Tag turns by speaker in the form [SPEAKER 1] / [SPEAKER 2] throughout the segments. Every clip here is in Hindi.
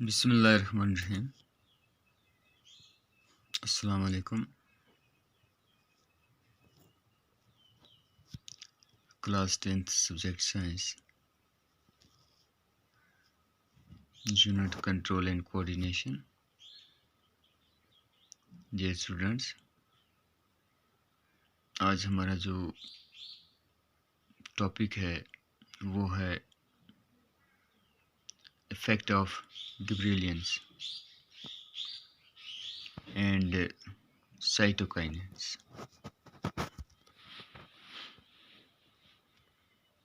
[SPEAKER 1] बिस्मिल्लाहिर्रहमानिर्रहीम। अस्सलाम वालेकुम। Class 10th subject science, unit control and coordination. Dear students, आज हमारा जो टॉपिक है वो है effect of gibberellins and cytokinins.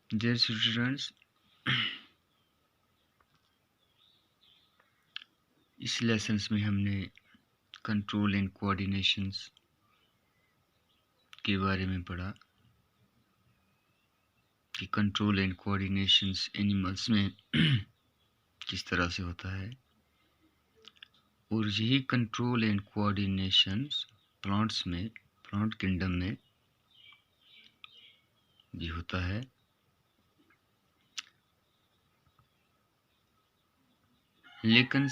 [SPEAKER 1] Dear students, इस लेसन्स में हमने कंट्रोल एंड कोऑर्डिनेशंस के बारे में पढ़ा कि कंट्रोल एंड कोऑर्डिनेशंस एनिमल्स में किस तरह से होता है, और यही कंट्रोल एंड कोऑर्डिनेशंस प्लांट्स में, प्लांट किंगडम में भी होता है। लेकिन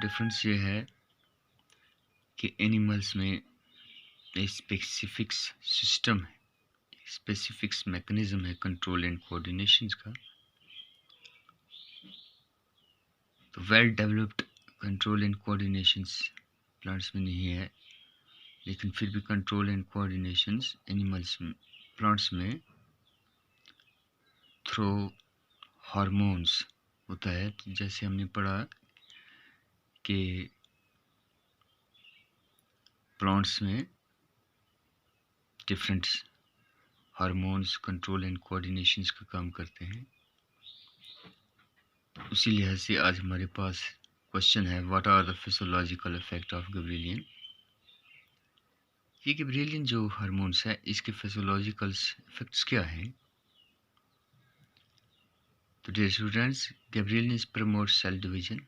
[SPEAKER 1] डिफरेंस ये है कि एनिमल्स में एक स्पेसिफिक सिस्टम है, स्पेसिफिक मैकेनिज्म है कंट्रोल एंड कोऑर्डिनेशंस का। तो well developed control and coordinations plants में नहीं है, लेकिन फिर भी कंट्रोल एंड कोऑर्डिनेशंस एनिमल्स में, प्लांट्स में थ्रू हार्मोन्स होता है। तो जैसे हमने पढ़ा कि प्लांट्स में different hormones control and coordinations का काम करते हैं। उसी लिहाज से आज हमारे पास क्वेश्चन है, what are the physiological effect of gibberellin. ये गिबरेलियन जो हार्मोन्स है, इसके फिजियोलॉजिकल इफेक्ट्स क्या हैं? तो dear students, gibberellin promote cell division.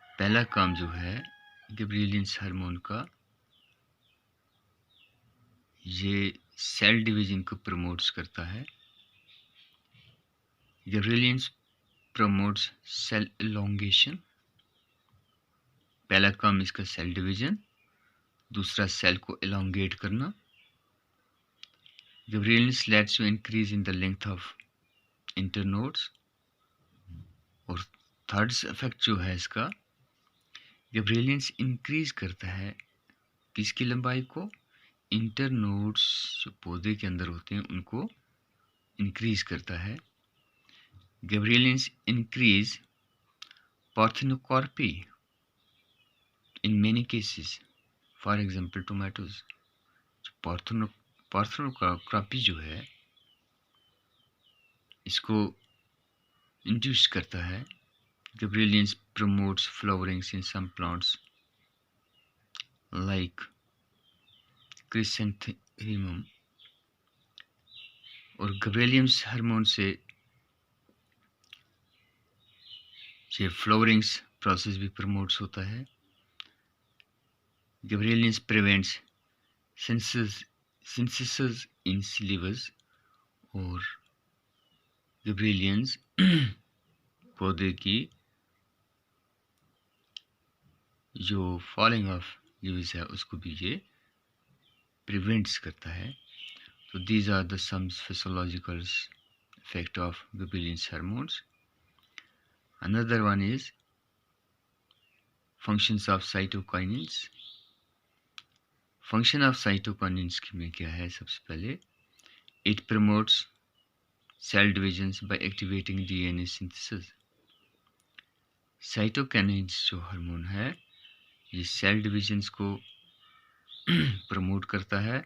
[SPEAKER 1] पहला काम जो है गिबरेलियन हार्मोन का, ये सेल डिवीजन को प्रमोट्स करता है। गिबरेलियन प्रमोट्स सेल एलोंगेशन। पहला काम इसका सेल डिवीजन, दूसरा सेल को एलोंगेट करना। गिबरेलियन leads to increase in the length of internodes। और थर्ड इफेक्ट जो है इसका, गिबरेलियन इंक्रीज करता है किसकी लंबाई को? इंटरनोड्स जो पौधे के अंदर होते हैं उनको इंक्रीज करता है। Gibberellin increase parthenocarpy in many cases, for example tomatoes. Parthenocarpy जो है इसको इंड्यूस करता है। गिबरेलियन promotes flowerings in some plants like chrysanthemum। और गिबरेलियन हार्मोन से ये फ्लावरिंग्स प्रोसेस भी प्रमोट्स होता है। गिबरेलियन प्रिवेंट्स सिंथेसिस इन सिलीवस। और गिबरेलियन पौधे की जो फॉलिंग ऑफ लीव्स है उसको भी ये प्रिवेंट्स करता है। तो these are the some physiological effect of gibberellin hormones. Another one is functions of cytokinins। Function of cytokinins में क्या है? सबसे पहले, it promotes cell division by activating DNA synthesis. Cytokinins जो हार्मोन है ये सेल डिविजन्स को प्रमोट करता है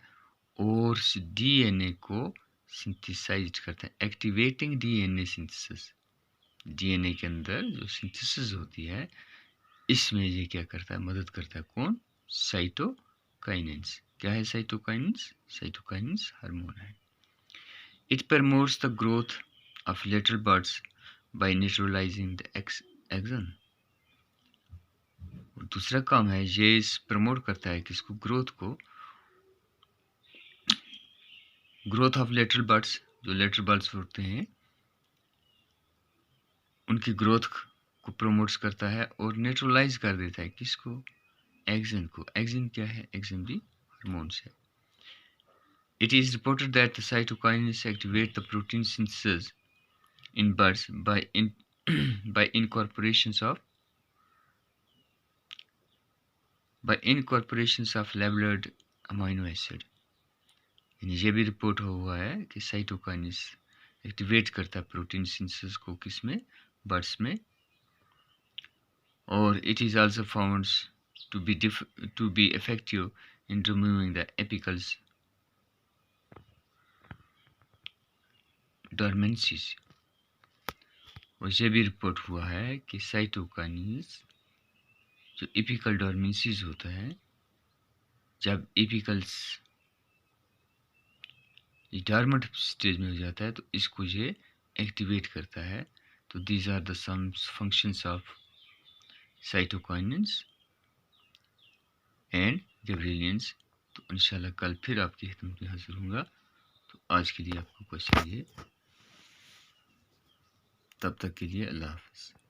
[SPEAKER 1] और डीएनए को सिंथेसाइज करता है। एक्टिवेटिंग डीएनए सिंथेसिस, डीएनए के अंदर जो सिंथेसिस होती है इसमें ये क्या करता है? मदद करता है। कौन? साइटोकाइनिन्स। क्या है साइटोकाइनिन्स? साइटोकाइनिन्स हार्मोन है। It promotes the growth of little birds by neutralizing the auxin. और दूसरा काम है ये प्रमोट करता है किसको? ग्रोथ को। ग्रोथ ऑफ लिटिल बर्ड्स, जो लिटिल बर्ड्स होते हैं उनकी ग्रोथ को प्रमोट्स करता है और न्यूट्रलाइज कर देता है किसको, एक्सिन को। एक्सिन क्या है, एक्सिन भी हार्मोन्स है। It is reported that the cytokinins activate the protein synthesis in birds by incorporations of labeled amino acid। यानी ये भी रिपोर्ट हुआ है कि साइटोकाइनेस एक्टिवेट करता है प्रोटीन सिंथेसिस को किसमें, बर्ड्स में। और it is also found to be effective in removing the apical dormancies। और यह भी रिपोर्ट हुआ है कि साइटोकाइनेस जो एपिकल डोरमेंसीज होता है, जब एपिकल्स डॉर्मेंट स्टेज में हो जाता है तो इसको ये एक्टिवेट करता है। तो these are the some functions of cytokinins and gibberellins. तो इंशाल्लाह कल फिर आपकी खिदमत में हाजिर होऊंगा। तो आज के लिए आपको क्वेश्चन ये, तब तक के लिए अल्लाह हाफ़िज़।